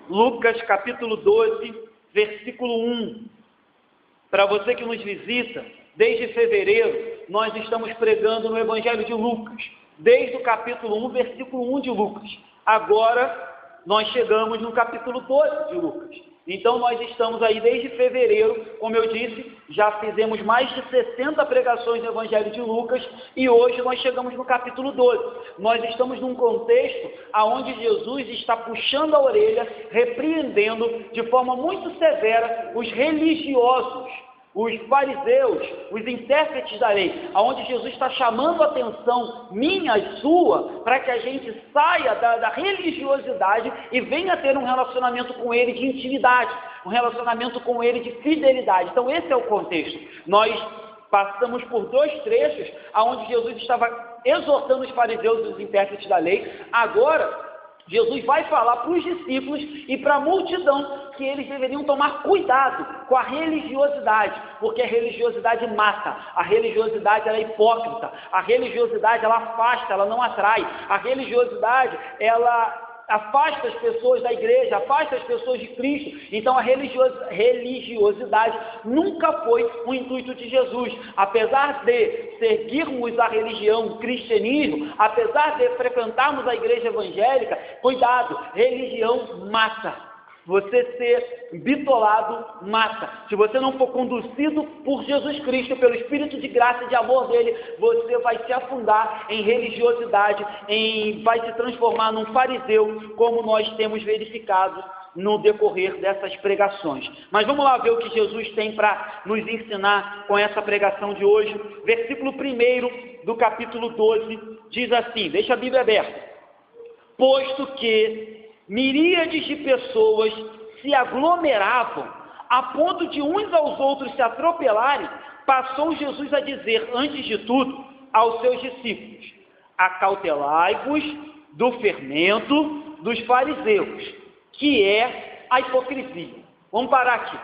Lucas capítulo 12, versículo 1. Para você que nos visita, desde fevereiro, nós estamos pregando no Evangelho de Lucas, desde o capítulo 1, versículo 1 de Lucas. Agora, nós chegamos no capítulo 12 de Lucas. Então, nós estamos aí desde fevereiro, como eu disse, já fizemos mais de 60 pregações no Evangelho de Lucas, e hoje nós chegamos no capítulo 12. Nós estamos num contexto onde Jesus está puxando a orelha, repreendendo de forma muito severa os religiosos, os fariseus, os intérpretes da lei, aonde Jesus está chamando a atenção minha e sua, para que a gente saia da religiosidade e venha ter um relacionamento com Ele de intimidade, um relacionamento com Ele de fidelidade. Então esse é o contexto. Nós passamos por dois trechos, aonde Jesus estava exortando os fariseus e os intérpretes da lei. Agora, Jesus vai falar para os discípulos e para a multidão que eles deveriam tomar cuidado com a religiosidade, porque a religiosidade mata, a religiosidade ela é hipócrita, a religiosidade ela afasta, ela não atrai, a religiosidade ela afasta as pessoas da igreja, afasta as pessoas de Cristo. Então a religiosidade nunca foi o intuito de Jesus. Apesar de seguirmos a religião, o cristianismo, apesar de frequentarmos a igreja evangélica, cuidado, religião mata. Você ser bitolado mata. Se você não for conduzido por Jesus Cristo, pelo Espírito de graça e de amor dele, você vai se afundar em religiosidade, vai se transformar num fariseu, como nós temos verificado no decorrer dessas pregações. Mas vamos lá ver o que Jesus tem para nos ensinar com essa pregação de hoje. Versículo 1 do capítulo 12 diz assim, deixa a Bíblia aberta: posto que miríades de pessoas se aglomeravam a ponto de uns aos outros se atropelarem, passou Jesus a dizer, antes de tudo, aos seus discípulos: acautelai-vos do fermento dos fariseus, que é a hipocrisia. Vamos parar aqui.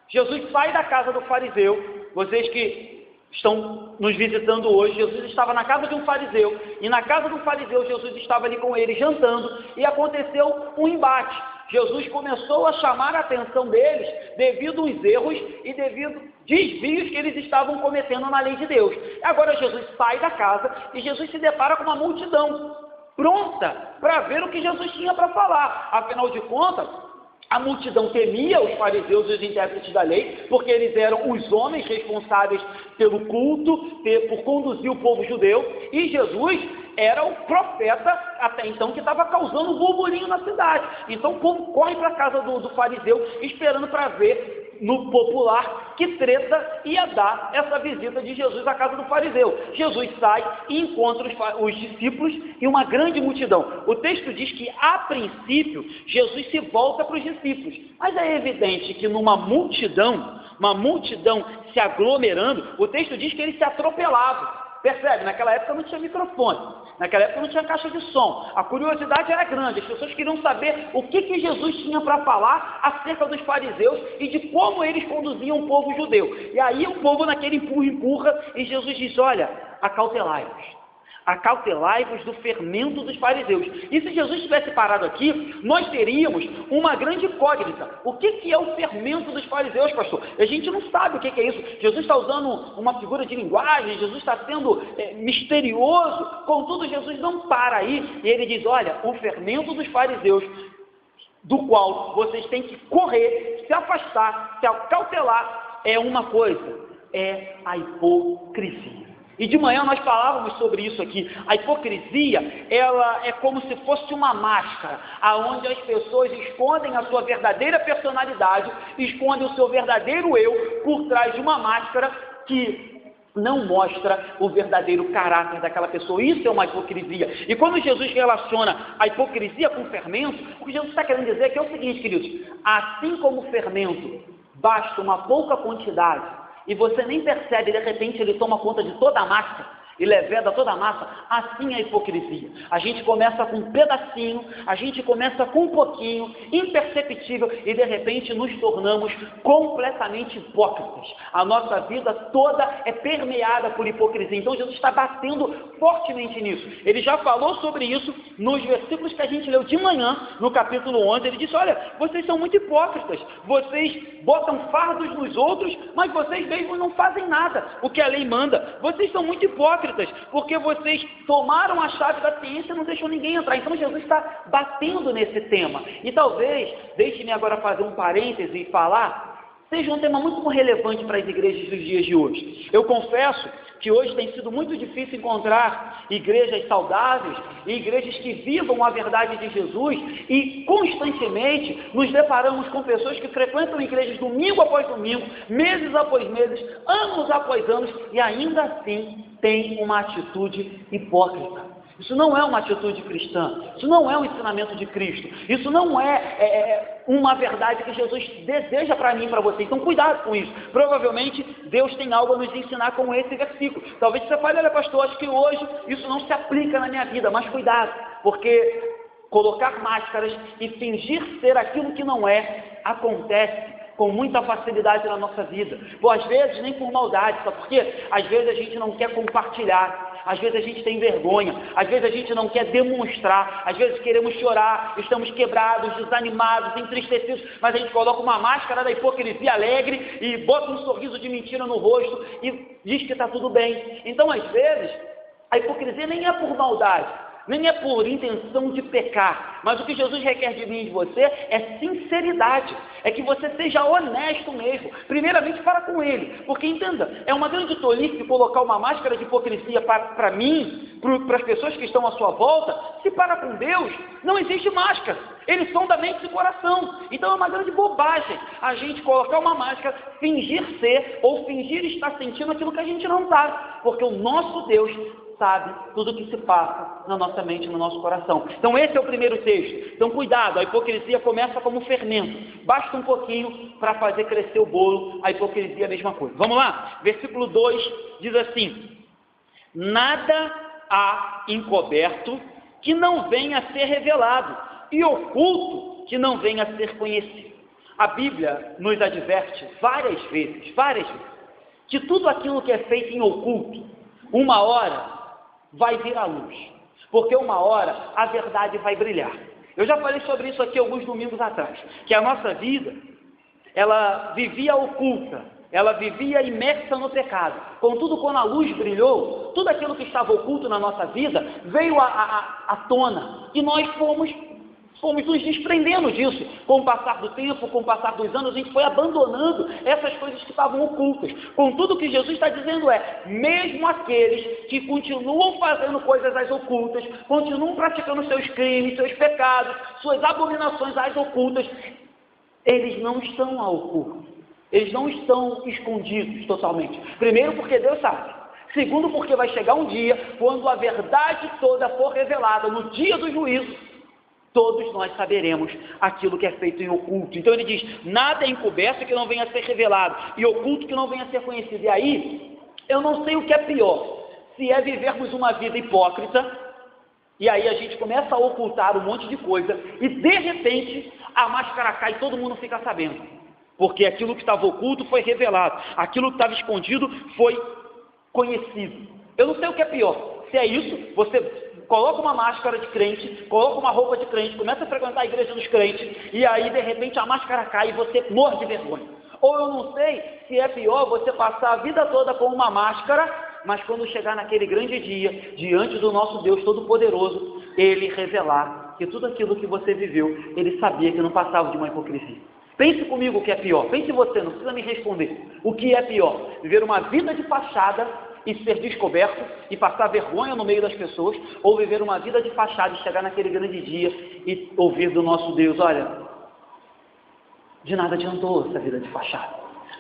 Jesus sai da casa do fariseu. Vocês que estão nos visitando hoje, Jesus estava na casa de um fariseu, e na casa do fariseu Jesus estava ali com ele jantando, e aconteceu um embate. Jesus começou a chamar a atenção deles devido aos erros e devido desvios que eles estavam cometendo na lei de Deus. Agora Jesus sai da casa e Jesus se depara com uma multidão pronta para ver o que Jesus tinha para falar. Afinal de contas, a multidão temia os fariseus e os intérpretes da lei, porque eles eram os homens responsáveis pelo culto, por conduzir o povo judeu, e Jesus era o profeta até então que estava causando um burburinho na cidade. Então o povo corre para a casa do fariseu, esperando para ver no popular que treta ia dar essa visita de Jesus à casa do fariseu. Jesus sai e encontra os discípulos e uma grande multidão. O texto diz que, a princípio, Jesus se volta para os discípulos, mas é evidente que numa multidão, se aglomerando, o texto diz que eles se atropelavam. Percebe? Naquela época não tinha microfone, naquela época não tinha caixa de som, a curiosidade era grande, as pessoas queriam saber o que Jesus tinha para falar acerca dos fariseus e de como eles conduziam o povo judeu. E aí o povo naquele empurra, e Jesus diz: olha, acautelai-vos do fermento dos fariseus. E se Jesus tivesse parado aqui, nós teríamos uma grande incógnita. O que é o fermento dos fariseus, pastor? A gente não sabe o que é isso. Jesus está usando uma figura de linguagem, Jesus está sendo misterioso. Contudo, Jesus não para aí, e ele diz: olha, o fermento dos fariseus, do qual vocês têm que correr, se afastar, se acautelar, é uma coisa, é a hipocrisia. E de manhã nós falávamos sobre isso aqui. A hipocrisia, ela é como se fosse uma máscara, aonde as pessoas escondem a sua verdadeira personalidade, escondem o seu verdadeiro eu por trás de uma máscara que não mostra o verdadeiro caráter daquela pessoa. Isso é uma hipocrisia. E quando Jesus relaciona a hipocrisia com o fermento, o que Jesus está querendo dizer é o seguinte, queridos: assim como o fermento basta uma pouca quantidade, e você nem percebe, de repente ele toma conta de toda a massa, e leveda toda a massa, assim é a hipocrisia. A gente começa com um pedacinho, a gente começa com um pouquinho, imperceptível, e de repente nos tornamos completamente hipócritas. A nossa vida toda é permeada por hipocrisia. Então Jesus está batendo fortemente nisso. Ele já falou sobre isso nos versículos que a gente leu de manhã, no capítulo 11, ele disse: olha, vocês são muito hipócritas, vocês botam fardos nos outros, mas vocês mesmos não fazem nada, o que a lei manda. Vocês são muito hipócritas, porque vocês tomaram a chave da ciência e não deixam ninguém entrar. Então Jesus está batendo nesse tema. E talvez, deixe-me agora fazer um parêntese e falar, seja um tema muito relevante para as igrejas dos dias de hoje. Eu confesso que hoje tem sido muito difícil encontrar igrejas saudáveis e igrejas que vivam a verdade de Jesus, e constantemente nos deparamos com pessoas que frequentam igrejas domingo após domingo, meses após meses, anos após anos, e ainda assim têm uma atitude hipócrita. Isso não é uma atitude cristã, isso não é um ensinamento de Cristo, isso não é uma verdade que Jesus deseja para mim e para você. Então cuidado com isso. Provavelmente Deus tem algo a nos ensinar com esse versículo. Talvez você fale: olha pastor, acho que hoje isso não se aplica na minha vida, mas cuidado, porque colocar máscaras e fingir ser aquilo que não é, acontece com muita facilidade na nossa vida. Às vezes nem por maldade, sabe por quê? Às vezes a gente não quer compartilhar, às vezes a gente tem vergonha, às vezes a gente não quer demonstrar, às vezes queremos chorar, estamos quebrados, desanimados, entristecidos, mas a gente coloca uma máscara da hipocrisia alegre e bota um sorriso de mentira no rosto e diz que está tudo bem. Então, às vezes, a hipocrisia nem é por maldade, nem é por intenção de pecar, mas o que Jesus requer de mim e de você é sinceridade, é que você seja honesto mesmo, primeiramente para com Ele, porque entenda, é uma grande tolice colocar uma máscara de hipocrisia para mim, para as pessoas que estão à sua volta, se para com Deus não existe máscara, Ele sonda mente e coração. Então é uma grande bobagem a gente colocar uma máscara, fingir ser ou fingir estar sentindo aquilo que a gente não está, porque o nosso Deus sabe tudo o que se passa na nossa mente, no nosso coração. Então esse é o primeiro texto. Então cuidado, a hipocrisia começa como fermento. Basta um pouquinho para fazer crescer o bolo. A hipocrisia é a mesma coisa. Vamos lá? Versículo 2 diz assim: nada há encoberto que não venha a ser revelado, e oculto que não venha a ser conhecido. A Bíblia nos adverte várias vezes, que tudo aquilo que é feito em oculto, uma hora vai vir à luz, porque uma hora a verdade vai brilhar. Eu já falei sobre isso aqui alguns domingos atrás, que a nossa vida, ela vivia oculta, ela vivia imersa no pecado. Contudo, quando a luz brilhou, tudo aquilo que estava oculto na nossa vida veio à tona, e nós fomos nos desprendendo disso. Com o passar do tempo, com o passar dos anos, a gente foi abandonando essas coisas que estavam ocultas. Contudo, o que Jesus está dizendo é: mesmo aqueles que continuam fazendo coisas às ocultas, continuam praticando seus crimes, seus pecados, suas abominações às ocultas, eles não estão ao oculto. Eles não estão escondidos totalmente. Primeiro, porque Deus sabe. Segundo, porque vai chegar um dia, quando a verdade toda for revelada, no dia do juízo, todos nós saberemos aquilo que é feito em oculto. Então ele diz: nada é encoberto que não venha a ser revelado, e oculto que não venha a ser conhecido. E aí, eu não sei o que é pior, se é vivermos uma vida hipócrita, e aí a gente começa a ocultar um monte de coisa, e de repente a máscara cai e todo mundo fica sabendo, porque aquilo que estava oculto foi revelado, aquilo que estava escondido foi conhecido. Eu não sei o que é pior, se é isso, você coloca uma máscara de crente, coloca uma roupa de crente, começa a frequentar a igreja dos crentes, e aí de repente a máscara cai e você morre de vergonha. Ou eu não sei se é pior você passar a vida toda com uma máscara, mas quando chegar naquele grande dia, diante do nosso Deus Todo-Poderoso, Ele revelar que tudo aquilo que você viveu, Ele sabia que não passava de uma hipocrisia. Pense comigo o que é pior, pense você, não precisa me responder. O que é pior? Viver uma vida de fachada e ser descoberto e passar vergonha no meio das pessoas, ou viver uma vida de fachada e chegar naquele grande dia e ouvir do nosso Deus: olha, de nada adiantou essa vida de fachada,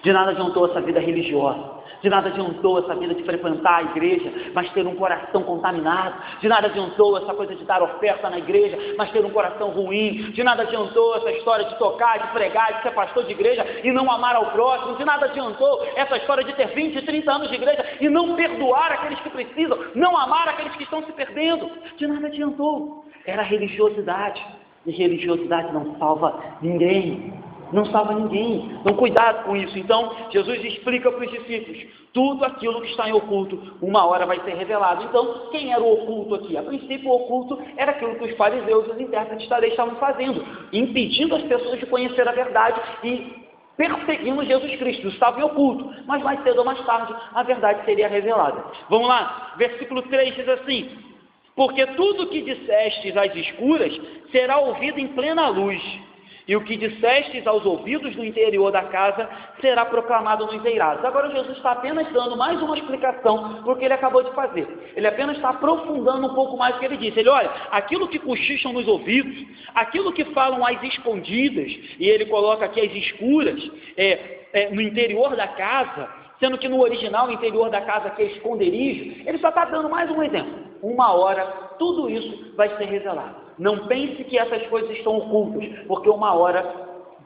De nada adiantou essa vida religiosa. De nada adiantou essa vida de frequentar a igreja, mas ter um coração contaminado. De nada adiantou essa coisa de dar oferta na igreja, mas ter um coração ruim. De nada adiantou essa história de tocar, de pregar, de ser pastor de igreja e não amar ao próximo. De nada adiantou essa história de ter 20, 30 anos de igreja e não perdoar aqueles que precisam, não amar aqueles que estão se perdendo. De nada adiantou. Era religiosidade. E religiosidade não salva ninguém. Não salva ninguém. Então cuidado com isso. Então Jesus explica para os discípulos: tudo aquilo que está em oculto, uma hora vai ser revelado. Então, quem era o oculto aqui? A princípio, o oculto era aquilo que os fariseus e os intérpretes da lei estavam fazendo, impedindo as pessoas de conhecer a verdade e perseguindo Jesus Cristo. Estava em oculto, mas mais cedo ou mais tarde a verdade seria revelada. Vamos lá, versículo 3 diz assim: porque tudo o que dissestes às escuras será ouvido em plena luz, e o que dissestes aos ouvidos no interior da casa será proclamado nos eirados. Agora Jesus está apenas dando mais uma explicação para o que ele acabou de fazer. Ele apenas está aprofundando um pouco mais o que ele disse. Ele, olha, aquilo que cochicham nos ouvidos, aquilo que falam às escondidas, e ele coloca aqui as escuras, no interior da casa, sendo que no original, o interior da casa aqui é esconderijo, ele só está dando mais um exemplo. Uma hora, tudo isso vai ser revelado. Não pense que essas coisas estão ocultas, porque uma hora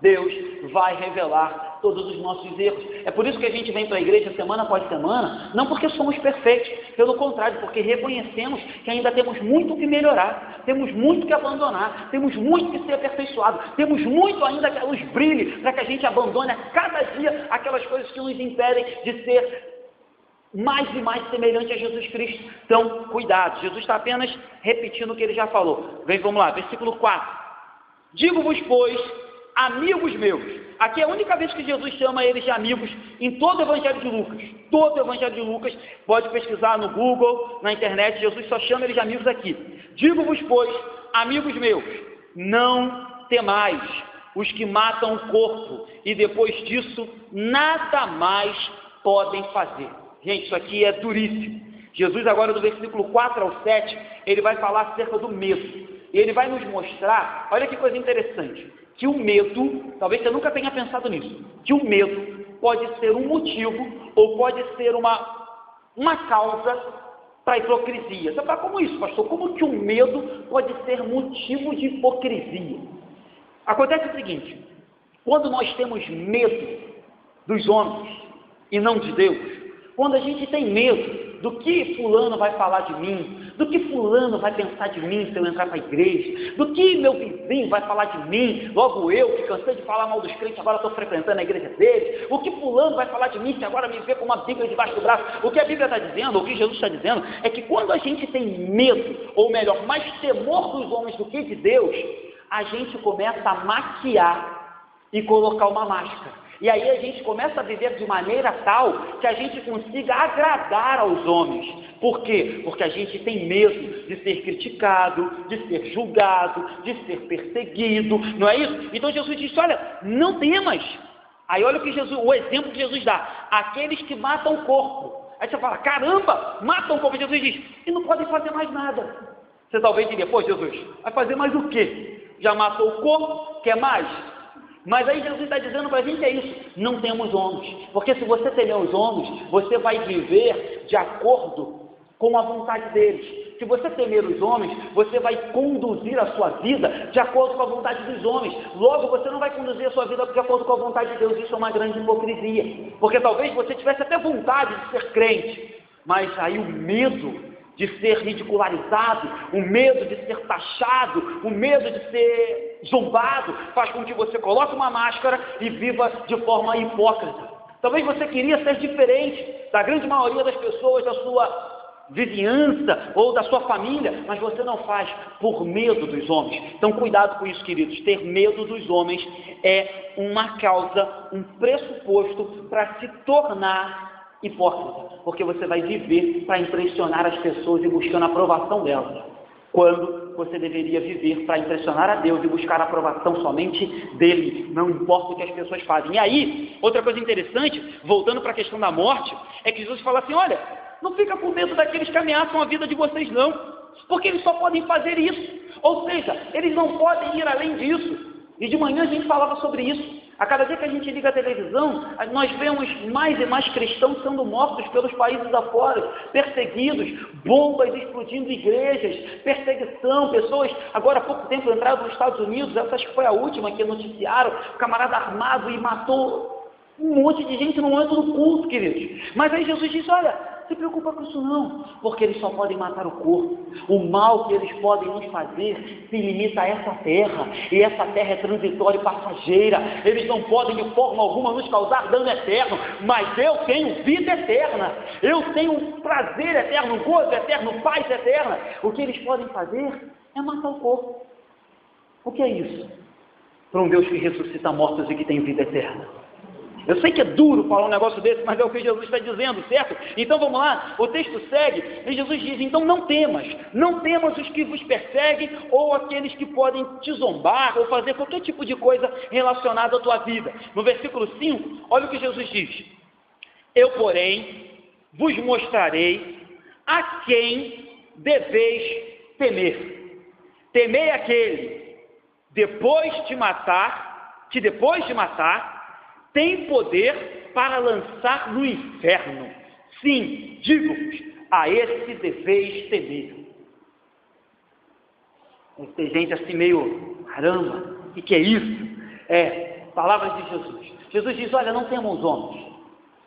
Deus vai revelar todos os nossos erros. É por isso que a gente vem para a igreja semana após semana, não porque somos perfeitos, pelo contrário, porque reconhecemos que ainda temos muito que melhorar, temos muito que abandonar, temos muito que ser aperfeiçoado, temos muito ainda que a luz brilhe, para que a gente abandone a cada dia aquelas coisas que nos impedem de ser mais e mais semelhante a Jesus Cristo. Então, cuidado, Jesus está apenas repetindo o que ele já falou. Vamos lá, versículo 4. Digo-vos, pois, amigos meus. Aqui é a única vez que Jesus chama eles de amigos em todo o Evangelho de Lucas. Todo o Evangelho de Lucas, pode pesquisar no Google, na internet, Jesus só chama eles de amigos aqui. Digo-vos, pois, amigos meus, não temais os que matam o corpo e depois disso nada mais podem fazer. Gente, isso aqui é duríssimo. Jesus agora do versículo 4 ao 7, ele vai falar acerca do medo. E ele vai nos mostrar, olha que coisa interessante, que o medo, talvez você nunca tenha pensado nisso, que o medo pode ser um motivo ou pode ser uma causa para a hipocrisia. Você fala, como isso, pastor? Como que o medo pode ser motivo de hipocrisia? Acontece o seguinte: quando nós temos medo dos homens e não de Deus, quando a gente tem medo do que fulano vai falar de mim, do que fulano vai pensar de mim se eu entrar para a igreja, do que meu vizinho vai falar de mim, logo eu, que cansei de falar mal dos crentes, agora estou frequentando a igreja deles, o que fulano vai falar de mim se agora me vê com uma Bíblia debaixo do braço. O que a Bíblia está dizendo, o que Jesus está dizendo, é que quando a gente tem medo, ou melhor, mais temor dos homens do que de Deus, a gente começa a maquiar e colocar uma máscara. E aí a gente começa a viver de maneira tal que a gente consiga agradar aos homens. Por quê? Porque a gente tem medo de ser criticado, de ser julgado, de ser perseguido, não é isso? Então Jesus disse, olha, não temas. Aí olha o exemplo que Jesus dá, aqueles que matam o corpo. Aí você fala, caramba, matam o corpo. Jesus diz, e não podem fazer mais nada. Você talvez diria, pô Jesus, vai fazer mais o quê? Já matou o corpo, quer mais? Mas aí Jesus está dizendo para a gente isso, não temos homens, porque se você temer os homens, você vai viver de acordo com a vontade deles. Se você temer os homens, você vai conduzir a sua vida de acordo com a vontade dos homens. Logo, você não vai conduzir a sua vida de acordo com a vontade de Deus. Isso é uma grande hipocrisia, porque talvez você tivesse até vontade de ser crente, mas aí o medo de ser ridicularizado, o medo de ser taxado, o medo de ser zombado, faz com que você coloque uma máscara e viva de forma hipócrita. Talvez você queria ser diferente da grande maioria das pessoas da sua vizinhança ou da sua família, mas você não faz por medo dos homens. Então cuidado com isso, queridos. Ter medo dos homens é uma causa, um pressuposto para se tornar hipócrita, porque você vai viver para impressionar as pessoas e buscando a aprovação delas, quando você deveria viver para impressionar a Deus e buscar a aprovação somente dele, não importa o que as pessoas fazem. E aí, outra coisa interessante, voltando para a questão da morte, é que Jesus fala assim, olha, não fica com medo daqueles que ameaçam a vida de vocês não, porque eles só podem fazer isso, ou seja, eles não podem ir além disso. E de manhã a gente falava sobre isso. A cada dia que a gente liga a televisão, nós vemos mais e mais cristãos sendo mortos pelos países afora, perseguidos, bombas explodindo igrejas, perseguição, pessoas, agora há pouco tempo entraram nos Estados Unidos, essa acho que foi a última que noticiaram, camarada armado e matou um monte de gente no momento do culto, queridos. Mas aí Jesus disse, olha, se preocupa com isso não, porque eles só podem matar o corpo. O mal que eles podem nos fazer se limita a essa terra, e essa terra é transitória e passageira. Eles não podem de forma alguma nos causar dano eterno, mas eu tenho vida eterna, eu tenho prazer eterno, gozo eterno, paz eterna. O que eles podem fazer é matar o corpo. O que é isso? Para um Deus que ressuscita mortos e que tem vida eterna. Eu sei que é duro falar um negócio desse, mas é o que Jesus está dizendo, certo? Então vamos lá, o texto segue, e Jesus diz, então não temas os que vos perseguem, ou aqueles que podem te zombar, ou fazer qualquer tipo de coisa relacionada à tua vida. No versículo 5, olha o que Jesus diz, eu, porém, vos mostrarei a quem deveis temer. Temei aquele, depois de matar, tem poder para lançar no inferno. Sim, digo-vos, a esse deveis temer. Tem gente assim meio, caramba, o que é isso? Palavras de Jesus. Jesus diz, olha, não temam os homens.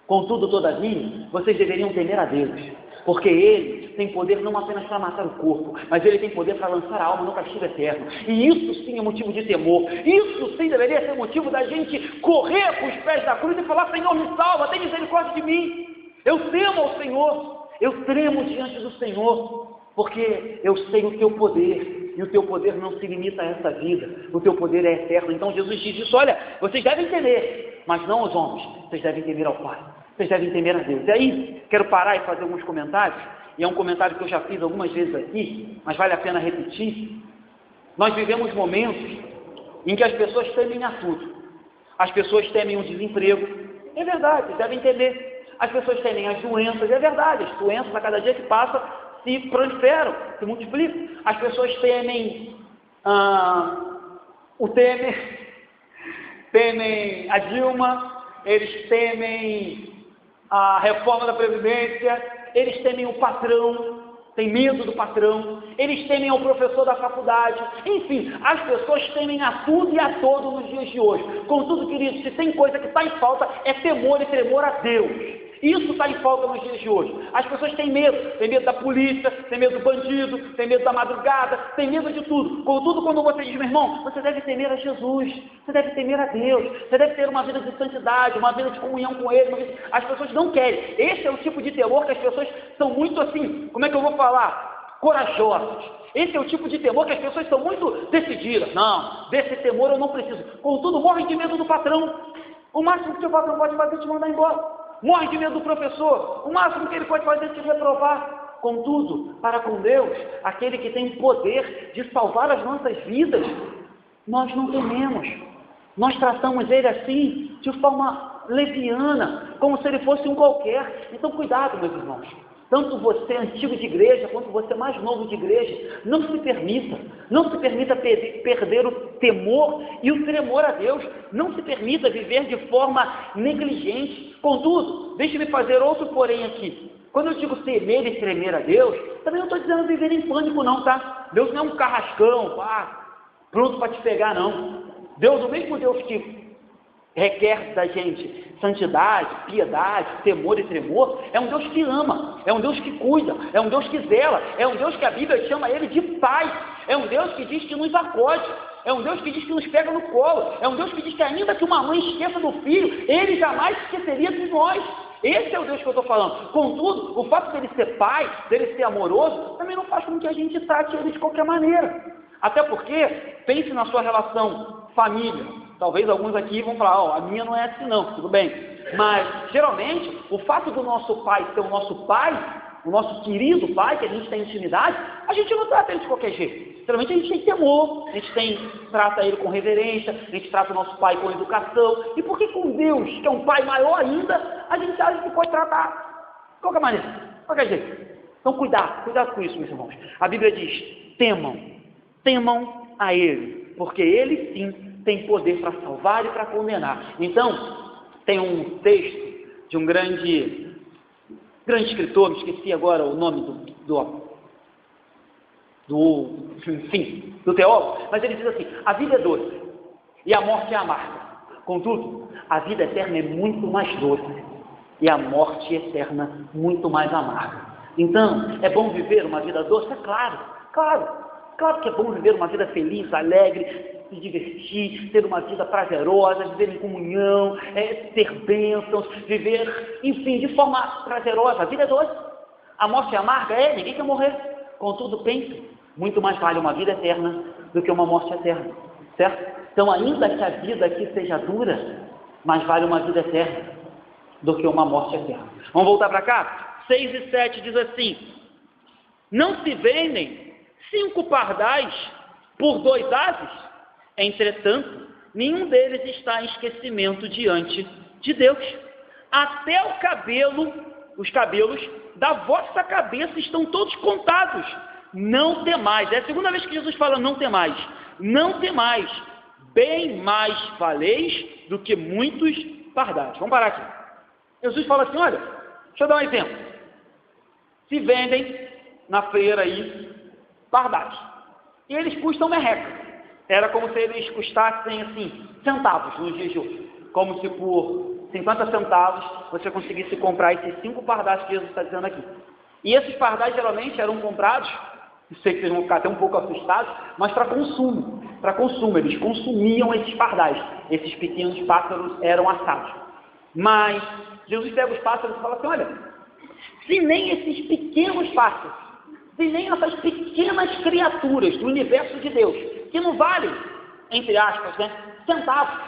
Contudo, todavia, vocês deveriam temer a Deus. Porque Ele tem poder não apenas para matar o corpo, mas Ele tem poder para lançar a alma no castigo eterno. E isso sim é motivo de temor. Isso sim deveria ser motivo da gente correr para os pés da cruz e falar, Senhor, me salva, tem misericórdia de mim. Eu temo ao Senhor, eu tremo diante do Senhor, porque eu sei o Teu poder. E o Teu poder não se limita a essa vida, o Teu poder é eterno. Então Jesus diz isso, olha, vocês devem temer, mas não aos homens, vocês devem temer ao Pai. Vocês devem temer a Deus. E aí, quero parar e fazer alguns comentários, e é um comentário que eu já fiz algumas vezes aqui, mas vale a pena repetir. Nós vivemos momentos em que as pessoas temem a tudo. As pessoas temem o desemprego, é verdade, vocês devem temer. As pessoas temem as doenças, é verdade, as doenças a cada dia que passa se proliferam, se multiplicam. As pessoas temem o Temer, temem a Dilma, eles temem a reforma da Previdência, eles temem o patrão, têm medo do patrão, eles temem ao professor da faculdade, enfim, as pessoas temem a tudo e a todo nos dias de hoje. Contudo, queridos, se tem coisa que está em falta, é temor e tremor a Deus. Isso está em falta nos dias de hoje. As pessoas têm medo da polícia, têm medo do bandido, têm medo da madrugada, têm medo de tudo. Contudo, quando você diz, meu irmão, você deve temer a Jesus, você deve temer a Deus, você deve ter uma vida de santidade, uma vida de comunhão com Ele. As pessoas não querem. Esse é o tipo de temor que as pessoas são muito assim, como é que eu vou falar? Corajosas. Esse é o tipo de temor que as pessoas são muito decididas. Não, desse temor eu não preciso. Contudo, morrem de medo do patrão. O máximo que o patrão pode fazer é te mandar embora. Morre de medo do professor, o máximo que ele pode fazer é te reprovar. Contudo, para com Deus, aquele que tem poder de salvar as nossas vidas, nós não tememos. Nós tratamos ele assim, de forma leviana, como se ele fosse um qualquer. Então cuidado, meus irmãos. Tanto você antigo de igreja, quanto você mais novo de igreja, não se permita perder o temor e o tremor a Deus, não se permita viver de forma negligente. Contudo, deixe-me fazer outro porém aqui. Quando eu digo temer e tremer a Deus, também não estou dizendo viver em pânico não, tá? Deus não é um carrascão, pronto para te pegar não. Deus, o mesmo Deus que requer da gente santidade, piedade, temor e tremor, é um Deus que ama, é um Deus que cuida, é um Deus que zela, é um Deus que a Bíblia chama ele de Pai, é um Deus que diz que nos acode, é um Deus que diz que nos pega no colo, é um Deus que diz que ainda que uma mãe esqueça do filho, ele jamais esqueceria de nós. Esse é o Deus que eu estou falando. Contudo, o fato dele ser Pai, dele ser amoroso, também não faz com que a gente trate ele de qualquer maneira. Até porque, pense na sua relação família. Talvez alguns aqui vão falar, a minha não é assim não, tudo bem. Mas, geralmente, o fato do nosso pai ser o nosso pai, o nosso querido pai, que a gente tem intimidade, a gente não trata ele de qualquer jeito. Geralmente a gente tem temor, a gente trata ele com reverência, a gente trata o nosso pai com educação. E por que com Deus, que é um pai maior ainda, a gente acha que pode tratar de qualquer maneira, de qualquer jeito? Então cuidado com isso, meus irmãos. A Bíblia diz, temam a Ele, porque Ele sim tem poder para salvar e para condenar. Então, tem um texto de um grande escritor, me esqueci agora o nome do teólogo, mas ele diz assim: a vida é doce e a morte é amarga. Contudo, a vida eterna é muito mais doce e a morte eterna muito mais amarga. Então, é bom viver uma vida doce? É claro que é bom viver uma vida feliz, alegre, se divertir, ter uma vida prazerosa, viver em comunhão, ter bênçãos, viver, enfim, de forma prazerosa. A vida é doce. A morte é amarga? Ninguém quer morrer. Contudo, pense, muito mais vale uma vida eterna do que uma morte eterna, certo? Então, ainda que a vida aqui seja dura, mais vale uma vida eterna do que uma morte eterna. Vamos voltar para cá? 6 e 7 diz assim: não se vendem 5 pardais por 2 ases? Entretanto, nenhum deles está em esquecimento diante de Deus. Até os cabelos da vossa cabeça estão todos contados. Não temais. É a segunda vez que Jesus fala não temais. Não temais. Bem mais valeis do que muitos pardais. Vamos parar aqui. Jesus fala assim: olha, deixa eu dar um exemplo. Se vendem na feira aí pardais, e eles custam merreca. Era como se eles custassem assim, centavos nos dias de hoje. Como se por 50 centavos você conseguisse comprar esses 5 pardais que Jesus está dizendo aqui. E esses pardais geralmente eram comprados, sei que vocês vão ficar até um pouco assustados, mas para consumo. Para consumo, eles consumiam esses pardais. Esses pequenos pássaros eram assados. Mas Jesus pega os pássaros e fala assim: olha, se nem esses pequenos pássaros, se nem essas pequenas criaturas do universo de Deus, que não valem, entre aspas, centavos,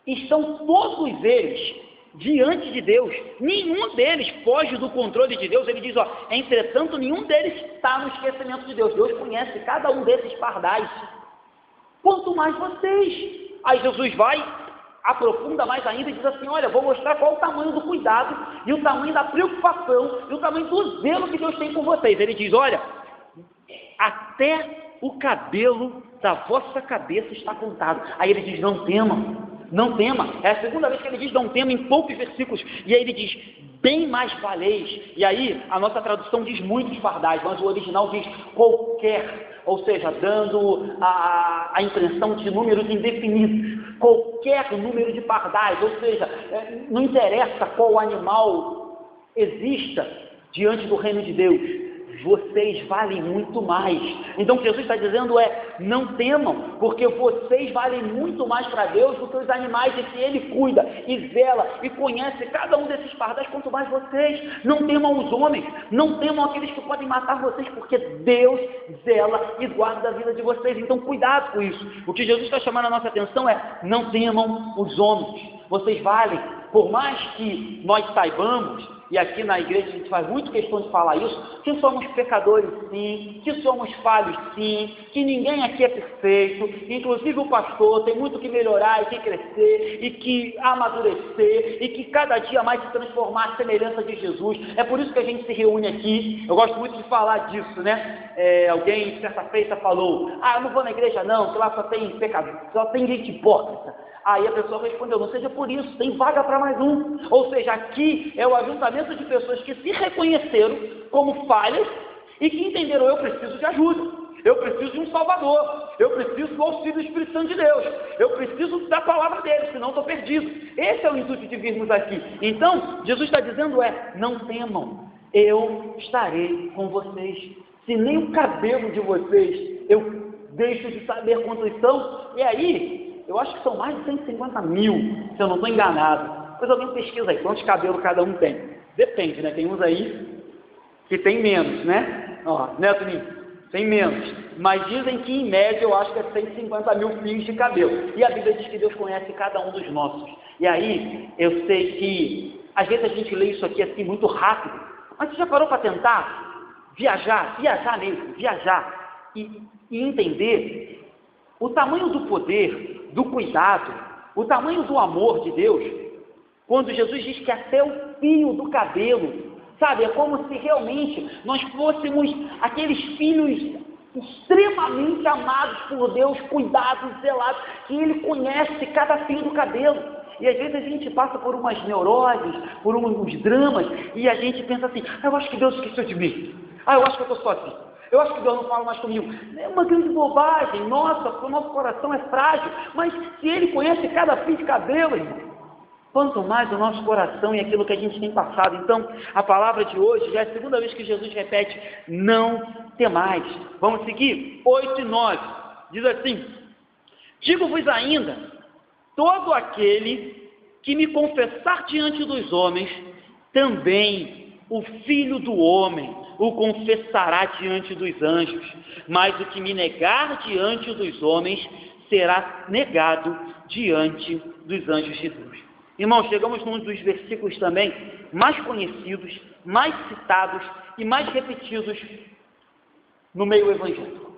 estão todos eles diante de Deus, nenhum deles foge do controle de Deus. Ele diz, entretanto, nenhum deles está no esquecimento de Deus. Deus conhece cada um desses pardais. Quanto mais vocês. Aí Jesus vai, aprofunda mais ainda e diz assim: olha, vou mostrar qual o tamanho do cuidado e o tamanho da preocupação e o tamanho do zelo que Deus tem com vocês. Ele diz: olha, até o cabelo da vossa cabeça está contado. Aí ele diz: não tema. Não tema. É a segunda vez que ele diz não tema em poucos versículos. E aí ele diz: bem mais valeis. E aí a nossa tradução diz muitos pardais, mas o original diz qualquer, ou seja, dando a impressão de números indefinidos. Qualquer número de pardais, ou seja, não interessa qual animal exista diante do reino de Deus. Vocês valem muito mais. Então o que Jesus está dizendo é: não temam, porque vocês valem muito mais para Deus do que os animais de que Ele cuida e vela e conhece cada um desses pardais, quanto mais vocês. Não temam os homens, não temam aqueles que podem matar vocês, porque Deus zela e guarda a vida de vocês. Então cuidado com isso. O que Jesus está chamando a nossa atenção é: não temam os homens. Vocês valem, por mais que nós saibamos, e aqui na igreja a gente faz muito questão de falar isso, que somos pecadores sim, que somos falhos sim, que ninguém aqui é perfeito, inclusive o pastor tem muito que melhorar e que crescer, e que amadurecer, e que cada dia mais se transformar à semelhança de Jesus. É por isso que a gente se reúne aqui. Eu gosto muito de falar disso, né? Alguém certa feita falou: eu não vou na igreja não, que lá só tem pecador, só tem gente hipócrita. Aí a pessoa respondeu: não seja por isso, tem vaga para mais um. Ou seja, aqui é o ajuntamento de pessoas que se reconheceram como falhas e que entenderam: eu preciso de ajuda, eu preciso de um Salvador, eu preciso do auxílio do Espírito Santo de Deus, eu preciso da palavra dele, senão estou perdido. Esse é o intuito de virmos aqui. Então, Jesus está dizendo não temam, eu estarei com vocês. Se nem o cabelo de vocês eu deixo de saber quantos são, e aí eu acho que são mais de 150 mil, se eu não estou enganado. Depois alguém pesquisa aí, quantos cabelos cada um tem. Depende, né? Tem uns aí que tem menos, né? Né, Toninho? Tem menos. Mas dizem que, em média, eu acho que é 150 mil fios de cabelo. E a Bíblia diz que Deus conhece cada um dos nossos. E aí, eu sei que, às vezes a gente lê isso aqui assim, muito rápido. Mas você já parou para tentar viajar mesmo, e entender o tamanho do poder, do cuidado, o tamanho do amor de Deus, quando Jesus diz que até o fio do cabelo, sabe, é como se realmente nós fôssemos aqueles filhos extremamente amados por Deus, cuidados, zelados, que Ele conhece cada fio do cabelo. E às vezes a gente passa por umas neuroses, por uns dramas, e a gente pensa assim, eu acho que Deus esqueceu de mim. Eu acho que eu estou sozinho. Eu acho que Deus não fala mais comigo. É uma grande bobagem, nossa, porque o nosso coração é frágil, mas se Ele conhece cada fio de cabelo, irmão, quanto mais o nosso coração e aquilo que a gente tem passado. Então, a palavra de hoje já é a segunda vez que Jesus repete, não temais. Vamos seguir? 8 e 9. Diz assim, digo-vos ainda, todo aquele que me confessar diante dos homens, também o Filho do Homem o confessará diante dos anjos. Mas o que me negar diante dos homens, será negado diante dos anjos de Deus. Irmãos, chegamos num dos versículos também mais conhecidos, mais citados e mais repetidos no meio evangélico.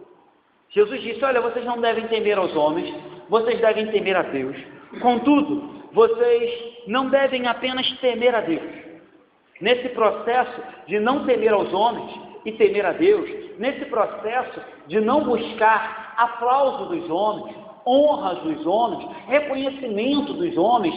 Jesus disse, olha, vocês não devem temer aos homens, vocês devem temer a Deus. Contudo, vocês não devem apenas temer a Deus. Nesse processo de não temer aos homens e temer a Deus, nesse processo de não buscar aplauso dos homens, honra dos homens, reconhecimento dos homens,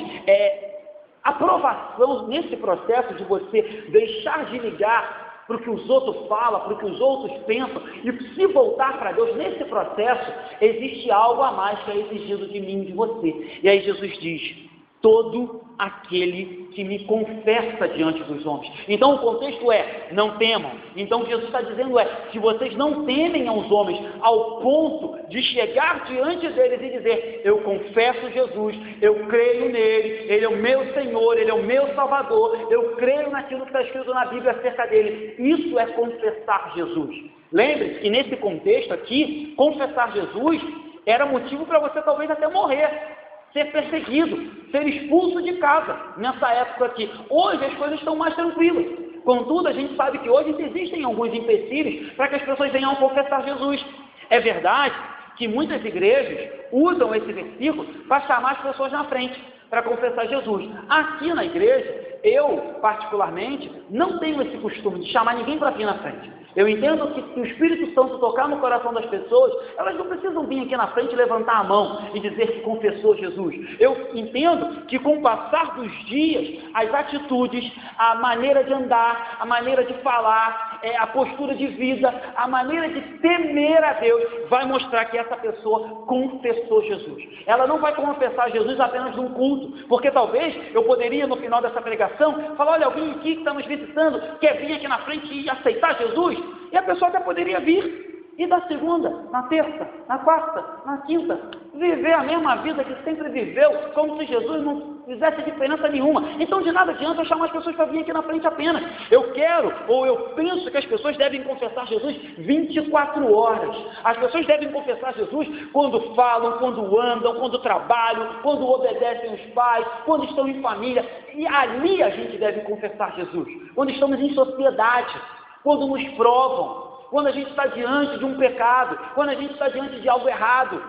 aprovação nesse processo de você deixar de ligar para o que os outros falam, para o que os outros pensam, e se voltar para Deus, nesse processo, existe algo a mais que é exigido de mim e de você. E aí Jesus diz, todo aquele que me confessa diante dos homens. Então o contexto é, não temam. Então o que Jesus está dizendo é, se vocês não temem aos homens, ao ponto de chegar diante deles e dizer, eu confesso Jesus, eu creio nele, ele é o meu Senhor, ele é o meu Salvador, eu creio naquilo que está escrito na Bíblia acerca dele. Isso é confessar Jesus. Lembre-se que nesse contexto aqui, confessar Jesus era motivo para você talvez até morrer, ser perseguido, ser expulso de casa, nessa época aqui. Hoje as coisas estão mais tranquilas. Contudo, a gente sabe que hoje existem alguns empecilhos para que as pessoas venham a confessar Jesus. É verdade que muitas igrejas usam esse versículo para chamar as pessoas na frente, para confessar Jesus. Aqui na igreja, eu, particularmente, não tenho esse costume de chamar ninguém para vir na frente. Eu entendo que se o Espírito Santo tocar no coração das pessoas, elas não precisam vir aqui na frente, levantar a mão e dizer que confessou Jesus. Eu entendo que com o passar dos dias, as atitudes, a maneira de andar, a maneira de falar, a postura de vida, a maneira de temer a Deus, vai mostrar que essa pessoa confessou Jesus. Ela não vai confessar Jesus apenas num culto, porque talvez eu poderia, no final dessa pregação, falar, olha, alguém aqui que está nos visitando, quer vir aqui na frente e aceitar Jesus? E a pessoa até poderia vir, e da segunda, na terça, na quarta, na quinta, viver a mesma vida que sempre viveu, como se Jesus não fizesse diferença nenhuma. Então de nada adianta eu chamar as pessoas para vir aqui na frente apenas. Eu quero, ou eu penso que as pessoas devem confessar Jesus 24 horas. As pessoas devem confessar Jesus quando falam, quando andam, quando trabalham, quando obedecem os pais, quando estão em família. E ali a gente deve confessar Jesus. Quando estamos em sociedade, quando nos provam, quando a gente está diante de um pecado, quando a gente está diante de algo errado,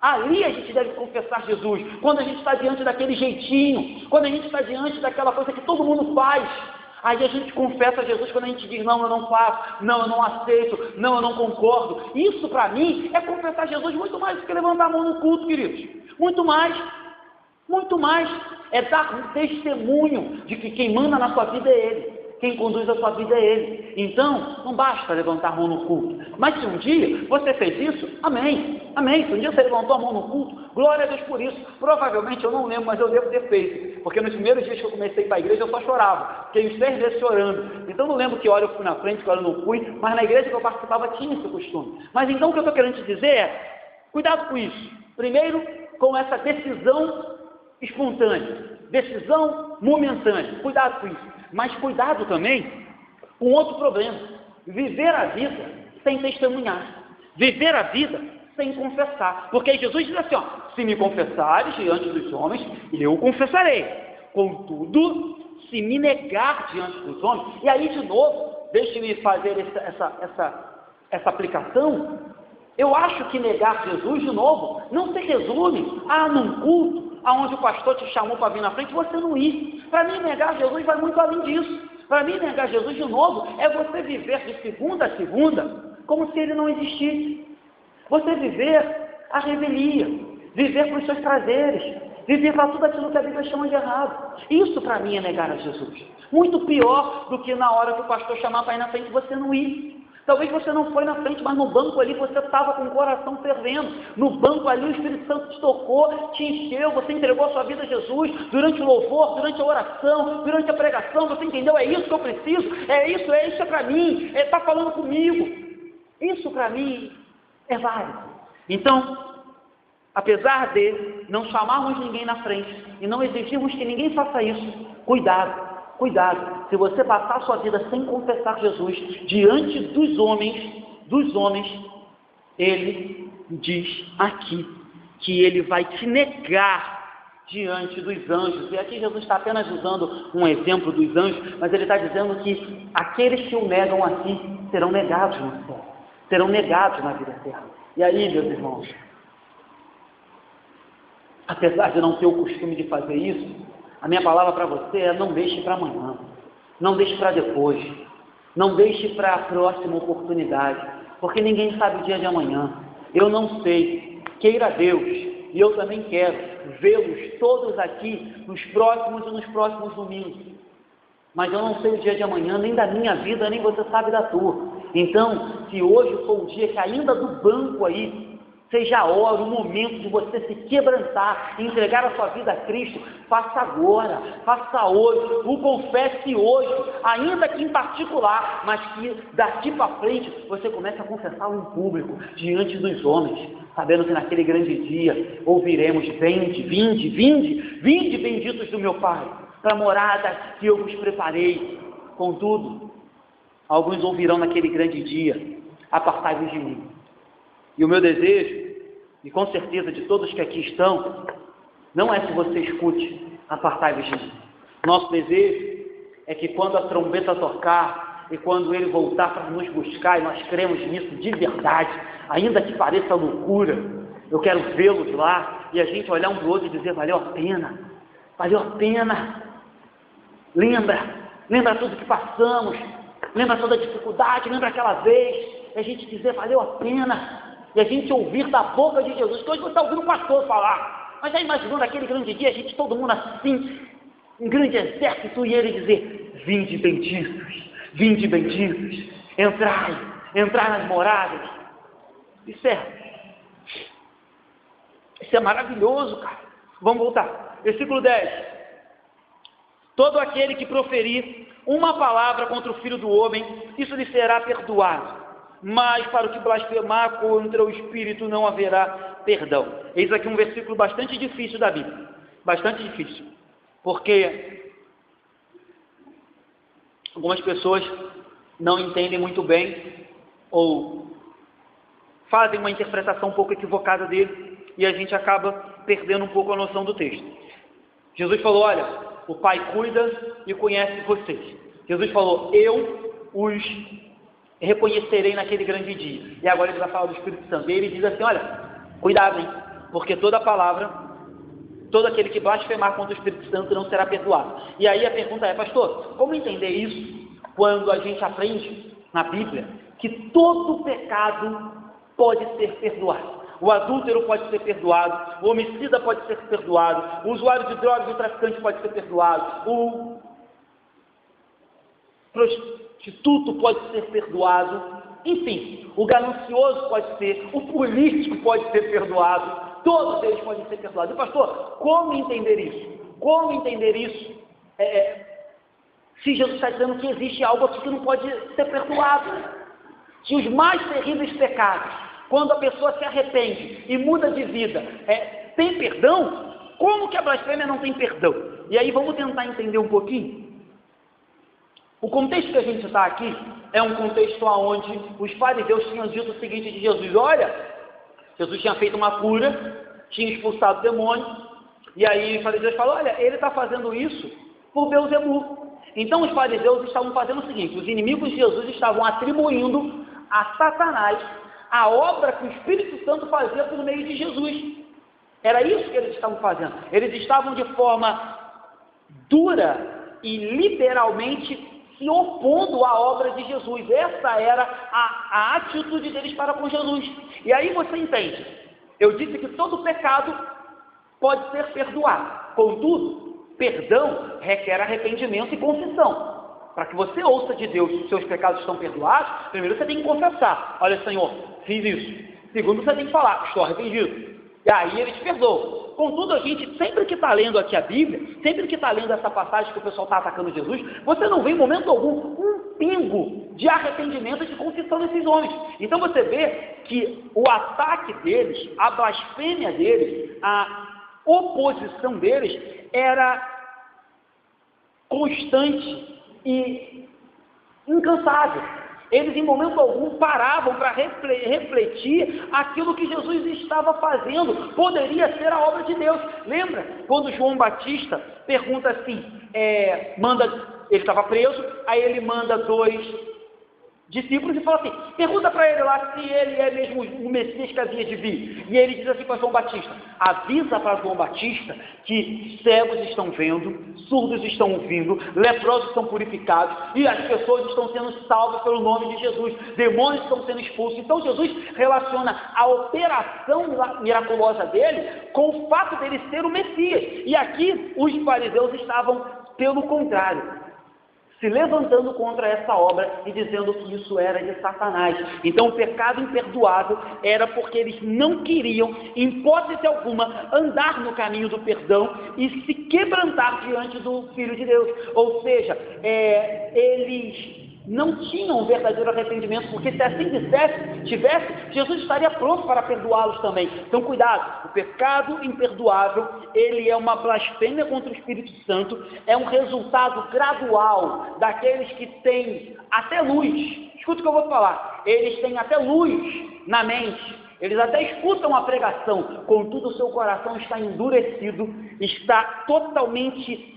ali a gente deve confessar Jesus. Quando a gente está diante daquele jeitinho, quando a gente está diante daquela coisa que todo mundo faz, aí a gente confessa Jesus. Quando a gente diz, não, eu não faço, não, eu não aceito, não, eu não concordo. Isso para mim é confessar Jesus muito mais do que levantar a mão no culto, queridos. Muito mais. Muito mais. É dar um testemunho de que quem manda na sua vida é Ele. Quem conduz a sua vida é Ele. Então, não basta levantar a mão no culto. Mas se um dia você fez isso, amém. Amém. Se um dia você levantou a mão no culto, glória a Deus por isso. Provavelmente, eu não lembro, mas eu devo ter feito. Porque nos primeiros dias que eu comecei para a igreja, eu só chorava. Fiquei uns 6 meses chorando. Então, não lembro que hora eu fui na frente, que hora eu não fui. Mas na igreja que eu participava tinha esse costume. Mas então, o que eu estou querendo te dizer é, cuidado com isso. Primeiro, com essa decisão espontânea. Decisão momentânea. Cuidado com isso. Mas cuidado também com outro problema. Viver a vida sem testemunhar. Viver a vida sem confessar. Porque Jesus diz assim, ó, se me confessares diante dos homens, eu confessarei. Contudo, se me negar diante dos homens, e aí de novo, deixe-me fazer essa aplicação. Eu acho que negar Jesus de novo não se resume a num culto aonde o pastor te chamou para vir na frente, você não ir. Para mim, negar Jesus vai muito além disso. Para mim, negar Jesus de novo é você viver de segunda a segunda, como se ele não existisse. Você viver a revelia, viver para os seus prazeres, viver para tudo aquilo que a Bíblia chama de errado. Isso para mim é negar a Jesus. Muito pior do que na hora que o pastor chamar para ir na frente você não ir. Talvez você não foi na frente, mas no banco ali você estava com o coração fervendo. No banco ali o Espírito Santo te tocou, te encheu, você entregou a sua vida a Jesus durante o louvor, durante a oração, durante a pregação. Você entendeu? É isso que eu preciso, é isso para mim, está falando comigo. Isso para mim é válido. Então, apesar de não chamarmos ninguém na frente e não exigirmos que ninguém faça isso, cuidado. Se você passar a sua vida sem confessar Jesus diante dos homens, ele diz aqui que ele vai te negar diante dos anjos. E aqui Jesus está apenas usando um exemplo dos anjos, mas ele está dizendo que aqueles que o negam assim serão negados no céu, serão negados na vida eterna. E aí, meus irmãos, apesar de não ter o costume de fazer isso, a minha palavra para você é: não deixe para amanhã, não deixe para depois, não deixe para a próxima oportunidade, porque ninguém sabe o dia de amanhã. Eu não sei, queira Deus, e eu também quero vê-los todos aqui nos próximos domingos, mas eu não sei o dia de amanhã, nem da minha vida, nem você sabe da tua. Então, se hoje for o dia que ainda do banco aí, seja a hora, o momento de você se quebrantar, entregar a sua vida a Cristo, faça agora, faça hoje, o confesse hoje, ainda que em particular, mas que daqui para frente você comece a confessá-lo em público, diante dos homens, sabendo que naquele grande dia ouviremos: vinde, benditos do meu Pai, para a morada que eu vos preparei. Contudo, alguns ouvirão naquele grande dia: apartai-vos de mim. E o meu desejo, e com certeza de todos que aqui estão, não é que você escute: apartai-vos de mim. Nosso desejo é que quando a trombeta tocar e quando ele voltar para nos buscar, e nós cremos nisso de verdade, ainda que pareça loucura, eu quero vê-los lá e a gente olhar um para o outro e dizer: valeu a pena. Lembra tudo que passamos, lembra toda a dificuldade, lembra aquela vez, e a gente dizer: valeu a pena. E a gente ouvir da boca de Jesus, que hoje você está ouvindo o pastor falar, mas já imaginou naquele grande dia, a gente, todo mundo assim, um grande exército, e ele dizer: vinde benditos, entrai nas moradas. Isso é maravilhoso, cara. Vamos voltar, versículo 10: todo aquele que proferir uma palavra contra o Filho do Homem, isso lhe será perdoado, mas para o que blasfemar contra o Espírito não haverá perdão. Eis aqui um versículo bastante difícil da Bíblia, bastante difícil, porque algumas pessoas não entendem muito bem, ou fazem uma interpretação um pouco equivocada dele, e a gente acaba perdendo um pouco a noção do texto. Jesus falou: olha, o Pai cuida e conhece vocês. Jesus falou: eu os reconhecerei naquele grande dia. E agora ele vai falar do Espírito Santo. E ele diz assim: olha, cuidado, hein? Porque toda palavra, todo aquele que blasfemar contra o Espírito Santo não será perdoado. E aí a pergunta é: pastor, como entender isso quando a gente aprende na Bíblia que todo pecado pode ser perdoado? O adúltero pode ser perdoado, o homicida pode ser perdoado, o usuário de drogas e o traficante pode ser perdoado, o prostituto pode ser perdoado, enfim, o ganancioso pode ser, o político pode ser perdoado, todos eles podem ser perdoados. E pastor, como entender isso? Como entender isso? Se Jesus está dizendo que existe algo aqui que não pode ser perdoado, que os mais terríveis pecados, quando a pessoa se arrepende e muda de vida, tem perdão? Como que a blasfêmia não tem perdão? E aí vamos tentar entender um pouquinho. O contexto que a gente está aqui é um contexto onde os fariseus tinham dito o seguinte de Jesus: olha, Jesus tinha feito uma cura, tinha expulsado o demônio, e aí os fariseus falaram: olha, ele está fazendo isso por Beelzebub. Então os fariseus estavam fazendo o seguinte: os inimigos de Jesus estavam atribuindo a Satanás a obra que o Espírito Santo fazia por meio de Jesus. Era isso que eles estavam fazendo. Eles estavam de forma dura e literalmente se se opondo à obra de Jesus. Essa era a atitude deles para com Jesus. E aí você entende, eu disse que todo pecado pode ser perdoado, contudo, perdão requer arrependimento e confissão. Para que você ouça de Deus que os seus pecados estão perdoados, primeiro você tem que confessar: olha, Senhor, fiz isso. Segundo, você tem que falar: estou arrependido. E aí ele te perdoa. Contudo, a gente, sempre que está lendo aqui a Bíblia, sempre que está lendo essa passagem que o pessoal está atacando Jesus, você não vê em momento algum um pingo de arrependimento e de confissão desses homens. Então você vê que o ataque deles, a blasfêmia deles, a oposição deles era constante e incansável. Eles em momento algum paravam para refletir aquilo que Jesus estava fazendo, poderia ser a obra de Deus. Lembra quando João Batista pergunta assim, ele estava preso, aí ele manda 2 discípulos e fala assim, pergunta para ele lá se ele é mesmo o Messias que havia de vir. E ele diz assim para João Batista, avisa para João Batista que cegos estão vendo, surdos estão ouvindo, leprosos estão purificados e as pessoas estão sendo salvas pelo nome de Jesus, demônios estão sendo expulsos. Então Jesus relaciona a operação miraculosa dele com o fato dele ser o Messias. E aqui os fariseus estavam pelo contrário, se levantando contra essa obra e dizendo que isso era de Satanás. Então o pecado imperdoável era porque eles não queriam, em hipótese alguma, andar no caminho do perdão e se quebrantar diante do Filho de Deus. Ou seja, eles não tinham um verdadeiro arrependimento, porque se assim tivesse, Jesus estaria pronto para perdoá-los também. Então cuidado, o pecado imperdoável, ele é uma blasfêmia contra o Espírito Santo, é um resultado gradual daqueles que têm até luz. Escuta o que eu vou falar, eles têm até luz na mente, eles até escutam a pregação, contudo o seu coração está endurecido, está totalmente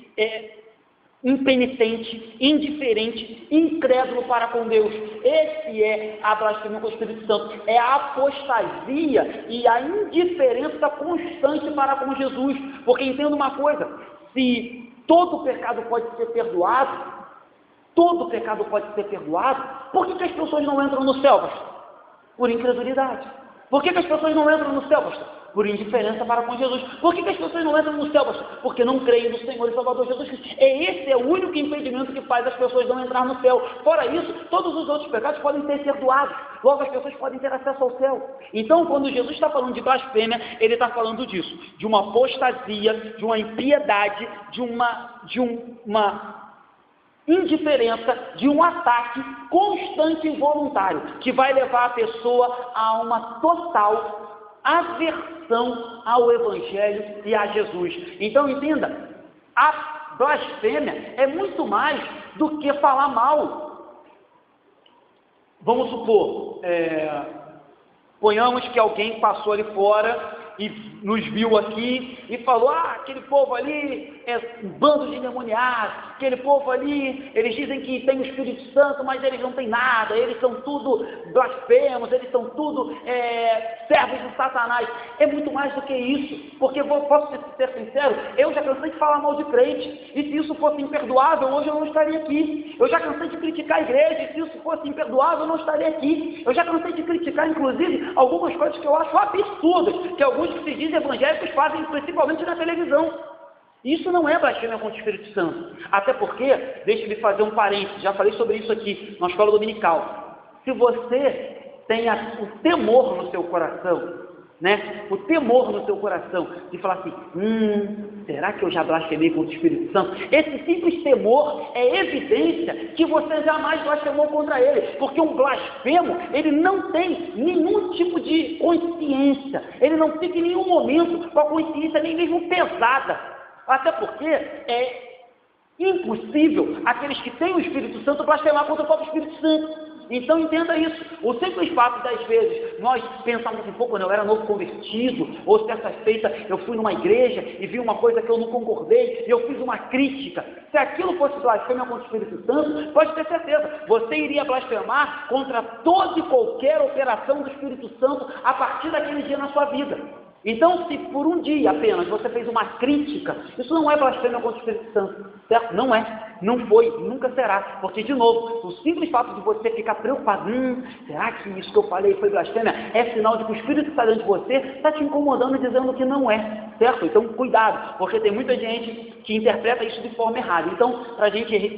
impenitente, indiferente, incrédulo para com Deus. Esse é a blasfêmia com o Espírito Santo, é a apostasia e a indiferença constante para com Jesus. Porque entenda uma coisa, se todo pecado pode ser perdoado, por que as pessoas não entram no céu, pastor? Por incredulidade. Por que as pessoas não entram no céu, pastor? Por indiferença para com Jesus. Por que as pessoas não entram no céu, pastor? Porque não creem no Senhor e Salvador Jesus Cristo. Esse é o único impedimento que faz as pessoas não entrar no céu. Fora isso, todos os outros pecados podem ser perdoados. Logo, as pessoas podem ter acesso ao céu. Então, quando Jesus está falando de blasfêmia, ele está falando disso, de uma apostasia, de uma impiedade, de uma indiferença, de um ataque constante e voluntário, que vai levar a pessoa a uma total aversão ao Evangelho e a Jesus. Então entenda, a blasfêmia é muito mais do que falar mal. Vamos supor, ponhamos que alguém passou ali fora e nos viu aqui e falou, aquele povo ali é um bando de endemoniados, aquele povo ali, eles dizem que tem o Espírito Santo, mas eles não têm nada, eles são tudo blasfemos, eles são tudo servos de Satanás. É muito mais do que isso, porque posso ser sincero, eu já cansei de falar mal de crente, e se isso fosse imperdoável, hoje eu não estaria aqui. Eu já cansei de criticar a igreja, e se isso fosse imperdoável, eu não estaria aqui. Eu já cansei de criticar, inclusive, algumas coisas que eu acho absurdas, que alguns que se dizem evangélicos fazem, principalmente na televisão. Isso não é blasfêmia contra o Espírito Santo. Até porque, deixe-me fazer um parênteses, já falei sobre isso aqui na escola dominical. Se você tem o temor no seu coração, o temor no seu coração de falar assim, será que eu já blasfemei contra o Espírito Santo? Esse simples temor é evidência que você jamais blasfemou contra ele, porque um blasfemo, ele não tem nenhum tipo de consciência, ele não fica em nenhum momento com a consciência nem mesmo pesada, até porque é impossível aqueles que têm o Espírito Santo blasfemar contra o próprio Espírito Santo. Então entenda isso, o simples fato das vezes nós pensamos assim, quando eu era novo convertido, ou certa feita eu fui numa igreja e vi uma coisa que eu não concordei, e eu fiz uma crítica, se aquilo fosse blasfêmia contra o Espírito Santo, pode ter certeza, você iria blasfemar contra toda e qualquer operação do Espírito Santo a partir daquele dia na sua vida. Então, se por um dia apenas você fez uma crítica, isso não é blasfêmia contra o Espírito Santo, certo? Não é, não foi, nunca será, porque, de novo, o simples fato de você ficar preocupado, será que isso que eu falei foi blasfêmia? É sinal de que o Espírito que está dentro de você está te incomodando e dizendo que não é, certo? Então, cuidado, porque tem muita gente que interpreta isso de forma errada. Então,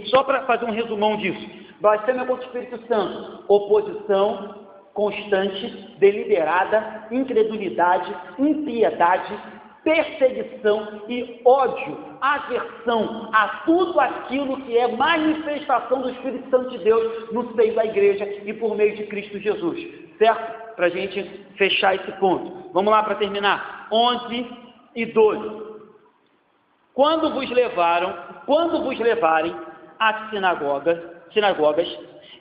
só para fazer um resumão disso, blasfêmia contra o Espírito Santo, oposição constante, deliberada, incredulidade, impiedade, perseguição e ódio, aversão a tudo aquilo que é manifestação do Espírito Santo de Deus no seio da igreja e por meio de Cristo Jesus, certo? Para a gente fechar esse ponto. Vamos lá para terminar. 11 e 12. Quando vos levarem às sinagogas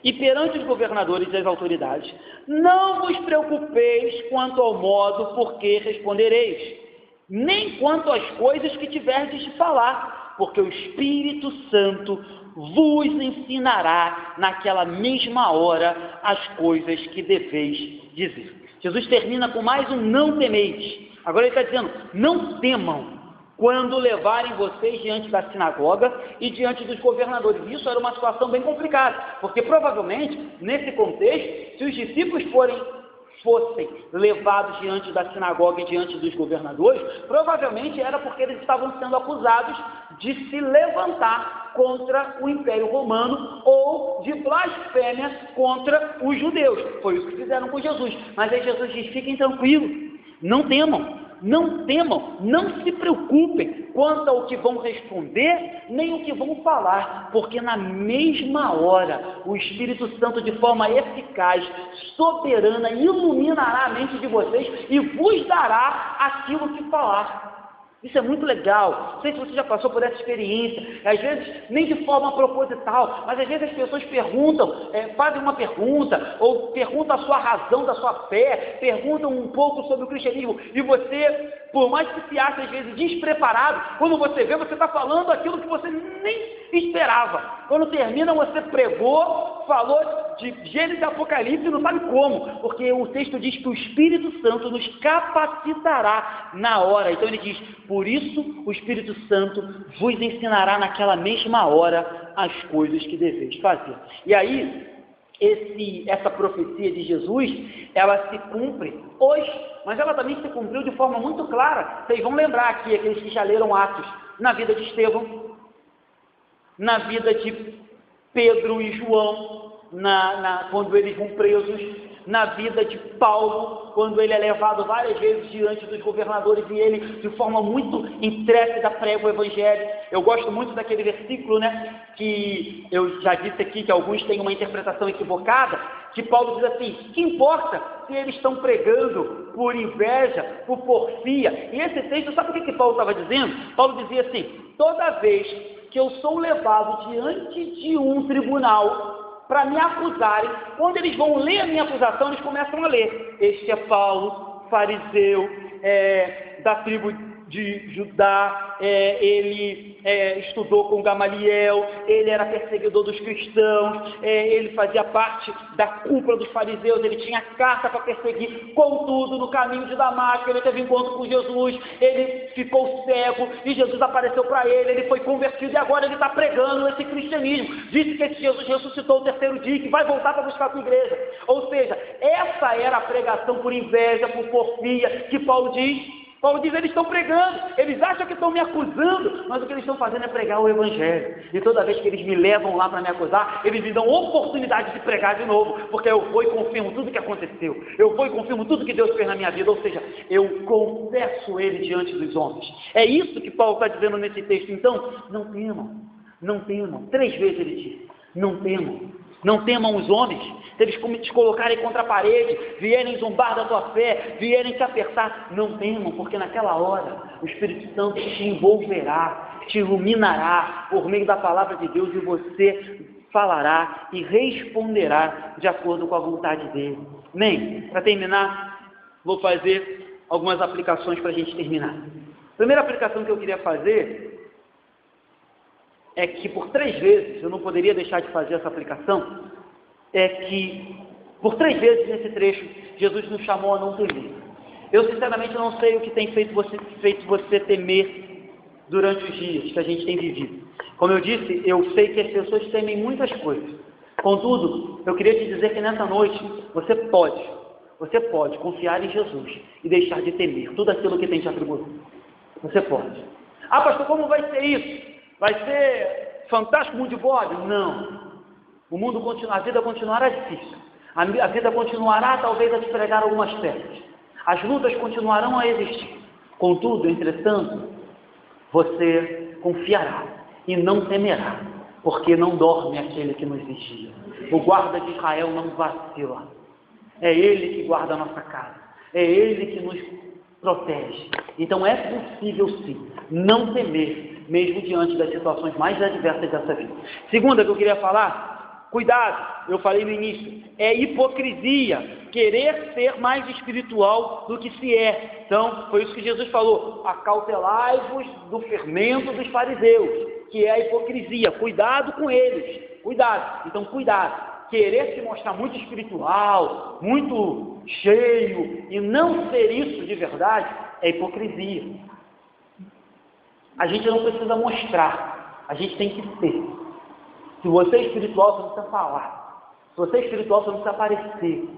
e perante os governadores e as autoridades, não vos preocupeis quanto ao modo por que respondereis, nem quanto às coisas que tiverdes de falar, porque o Espírito Santo vos ensinará naquela mesma hora as coisas que deveis dizer. Jesus termina com mais um não temeis. Agora ele está dizendo, não temam quando levarem vocês diante da sinagoga e diante dos governadores. Isso era uma situação bem complicada, porque provavelmente, nesse contexto, se os discípulos fossem levados diante da sinagoga e diante dos governadores, provavelmente era porque eles estavam sendo acusados de se levantar contra o Império Romano ou de blasfêmia contra os judeus. Foi isso que fizeram com Jesus. Mas aí Jesus diz, fiquem tranquilos, não temam, não se preocupem quanto ao que vão responder, nem o que vão falar, porque na mesma hora o Espírito Santo, de forma eficaz, soberana, iluminará a mente de vocês e vos dará aquilo que falar. Isso é muito legal. Não sei se você já passou por essa experiência, às vezes nem de forma proposital, mas às vezes as pessoas perguntam, fazem uma pergunta, ou perguntam a sua razão da sua fé, perguntam um pouco sobre o cristianismo, e você, por mais que se ache às vezes despreparado, quando você vê, você está falando aquilo que você nem esperava. Quando termina, você pregou, falou de Gênesis e Apocalipse e não sabe como, porque o texto diz que o Espírito Santo nos capacitará na hora. Então ele diz, por isso o Espírito Santo vos ensinará naquela mesma hora as coisas que deveis fazer. E aí, essa profecia de Jesus, ela se cumpre hoje, mas ela também se cumpriu de forma muito clara. Vocês vão lembrar aqui, aqueles que já leram Atos, na vida de Estevão, na vida de Pedro e João, quando eles vão presos, na vida de Paulo, quando ele é levado várias vezes diante dos governadores e ele, de forma muito intrépida, prega o Evangelho. Eu gosto muito daquele versículo, né, que eu já disse aqui que alguns têm uma interpretação equivocada, que Paulo diz assim, que importa se eles estão pregando por inveja, por porfia? E esse texto, sabe o que Paulo estava dizendo? Paulo dizia assim, toda vez que eu sou levado diante de um tribunal para me acusarem, quando eles vão ler a minha acusação, eles começam a ler, este é Paulo, fariseu, da tribo de Judá, ele estudou com Gamaliel, ele era perseguidor dos cristãos, ele fazia parte da cúpula dos fariseus, ele tinha carta para perseguir. Contudo, no caminho de Damasco, ele teve encontro com Jesus, ele ficou cego e Jesus apareceu para ele foi convertido e agora ele está pregando esse cristianismo. Disse que esse Jesus ressuscitou o terceiro dia e que vai voltar para buscar a sua igreja. Ou seja, essa era a pregação por inveja, por porfia, que Paulo diz. Paulo diz, eles estão pregando, eles acham que estão me acusando, mas o que eles estão fazendo é pregar o Evangelho. E toda vez que eles me levam lá para me acusar, eles me dão oportunidade de pregar de novo, porque eu vou e confirmo tudo que aconteceu, eu vou e confirmo tudo que Deus fez na minha vida, ou seja, eu confesso Ele diante dos homens. É isso que Paulo está dizendo nesse texto. Então, não temam, 3 vezes ele disse, não temam os homens, se eles te colocarem contra a parede, vierem zombar da tua fé, vierem te apertar, não temam, porque naquela hora o Espírito Santo te envolverá, te iluminará por meio da palavra de Deus e você falará e responderá de acordo com a vontade dele. Amém? Para terminar, vou fazer algumas aplicações para a gente terminar. A primeira aplicação que eu queria fazer é que por 3 vezes, eu não poderia deixar de fazer essa aplicação, é que por 3 vezes nesse trecho, Jesus nos chamou a não temer. Eu sinceramente não sei o que tem feito você temer durante os dias que a gente tem vivido. Como eu disse, eu sei que as pessoas temem muitas coisas. Contudo, eu queria te dizer que nessa noite você pode confiar em Jesus e deixar de temer tudo aquilo que tem te atribulado. Você pode. Ah, pastor, como vai ser isso? Vai ser fantástico mundo de Bob? Não. A vida continuará difícil. A vida continuará talvez a te pregar algumas pedras. As lutas continuarão a existir. Contudo, entretanto, você confiará e não temerá, porque não dorme aquele que nos vigia. O guarda de Israel não vacila. É Ele que guarda a nossa casa. É Ele que nos protege. Então é possível sim não temer, mesmo diante das situações mais adversas dessa vida. Segunda que eu queria falar, cuidado, eu falei no início, é hipocrisia, querer ser mais espiritual do que se é. Então, foi isso que Jesus falou, acautelai-vos do fermento dos fariseus, que é a hipocrisia, cuidado com eles, cuidado. Então, cuidado, querer se mostrar muito espiritual, muito cheio, e não ser isso de verdade, é hipocrisia. A gente não precisa mostrar, a gente tem que ser. Se você é espiritual, você não precisa falar. Se você é espiritual, você não precisa aparecer.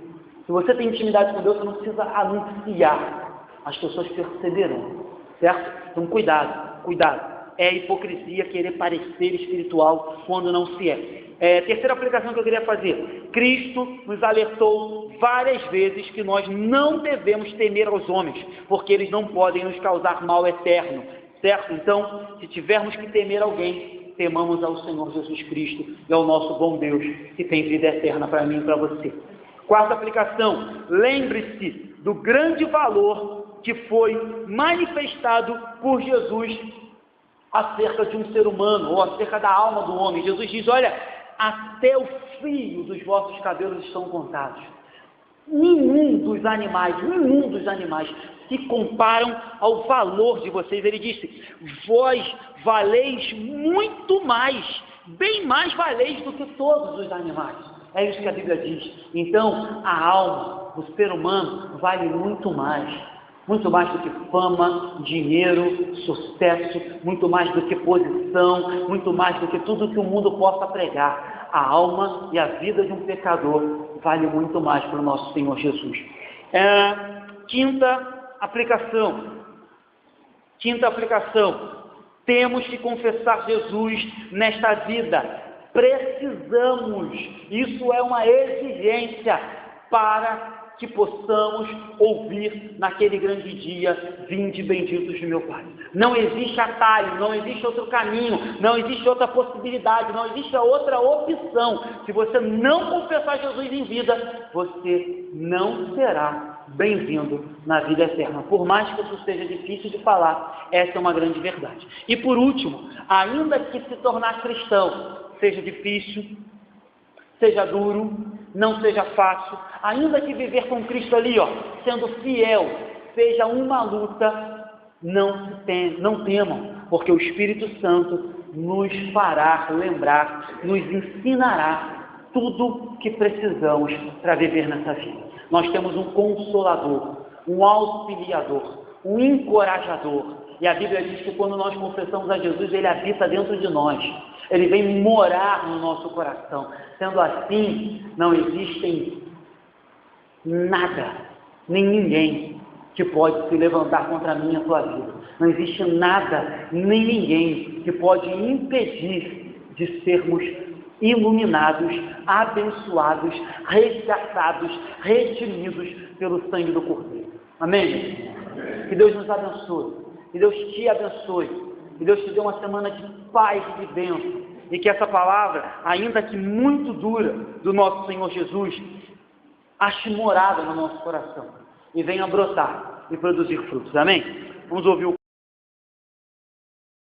Se você tem intimidade com Deus, você não precisa anunciar. As pessoas perceberão, certo? Então cuidado. É hipocrisia querer parecer espiritual quando não se é. Terceira aplicação que eu queria fazer. Cristo nos alertou várias vezes que nós não devemos temer aos homens, porque eles não podem nos causar mal eterno, certo? Então, se tivermos que temer alguém, temamos ao Senhor Jesus Cristo e ao nosso bom Deus, que tem vida eterna para mim e para você. Quarta aplicação, lembre-se do grande valor que foi manifestado por Jesus acerca de um ser humano, ou acerca da alma do homem. Jesus diz, olha, até o fio dos vossos cabelos estão contados. Nenhum dos animais se comparam ao valor de vocês. Ele disse, vós valeis muito mais, bem mais valeis do que todos os animais. É isso que a Bíblia diz. Então, a alma do ser humano vale muito mais do que fama, dinheiro, sucesso, muito mais do que posição, muito mais do que tudo que o mundo possa pregar. A alma e a vida de um pecador vale muito mais para o nosso Senhor Jesus. Quinta aplicação, temos que confessar Jesus nesta vida. Precisamos, isso é uma exigência para que possamos ouvir naquele grande dia, vinde benditos de meu Pai. Não existe atalho, não existe outro caminho, não existe outra possibilidade, não existe outra opção. Se você não confessar Jesus em vida, você não será bem-vindo na vida eterna. Por mais que isso seja difícil de falar, essa é uma grande verdade. E por último, ainda que se tornar cristão seja difícil, seja duro, não seja fácil, ainda que viver com Cristo ali, sendo fiel, seja uma luta, não temam, porque o Espírito Santo nos fará lembrar, nos ensinará tudo que precisamos para viver nessa vida. Nós temos um consolador, um auxiliador, um encorajador, e a Bíblia diz que quando nós confessamos a Jesus, Ele habita dentro de nós, Ele vem morar no nosso coração. Sendo assim, não existe nada, nem ninguém que pode se levantar contra mim e a tua vida. Não existe nada, nem ninguém que pode impedir de sermos iluminados, abençoados, resgatados, redimidos pelo sangue do Cordeiro. Amém? Que Deus nos abençoe, que Deus te abençoe, que Deus te dê uma semana de paz e de bênção, e que essa palavra, ainda que muito dura, do nosso Senhor Jesus, ache morada no nosso coração, e venha brotar e produzir frutos. Amém? Vamos ouvir o